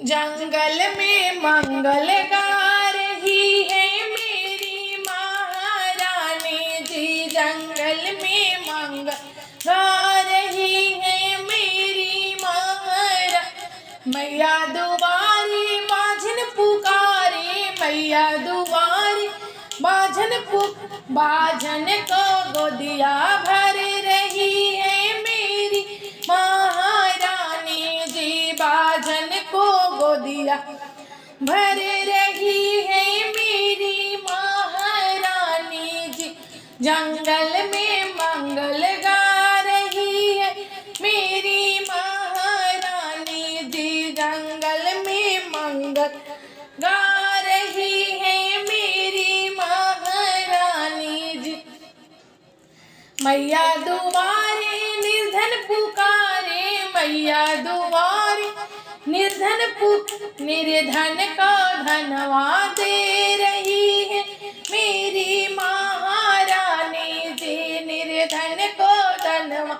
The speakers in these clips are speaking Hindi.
जंगल में मंगल गा रही है मेरी महारानी जी। जंगल में मंगल गा रही है मेरी महारानी। मैया दुआरी बाझन पुकारे, मैया दुआरी बाझन को गोदिया भर रही है मेरी महारानी जी। बाझन को गोदिया भर रही है मेरी महारानी जी। जंगल में मंगल गा रही है मेरी महारानी जी। जंगल में मंगल गा रही है मेरी महारानी जी। मैया दुआरे निर्धन पुकारे, मैया दुआरे निर्धन को धनवा दे रही है मेरी महारानी जी। निर्धन को धनवा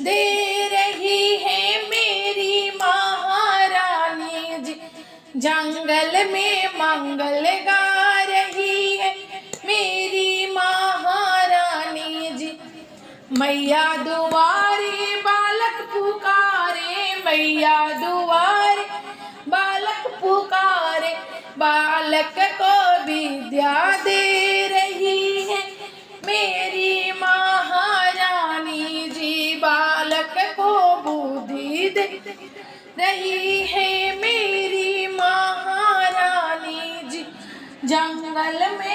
दे रही है मेरी महारानी जी। जंगल में मंगल गा रही है मेरी महारानी जी। मैया दुआरे बालक पुकारे, मैया दुआरे बालक पुकारे। बालक को विद्या दे रही है मेरी महारानी जी। बालक को बुद्धि दे रही है मेरी महारानी जी। जंगल में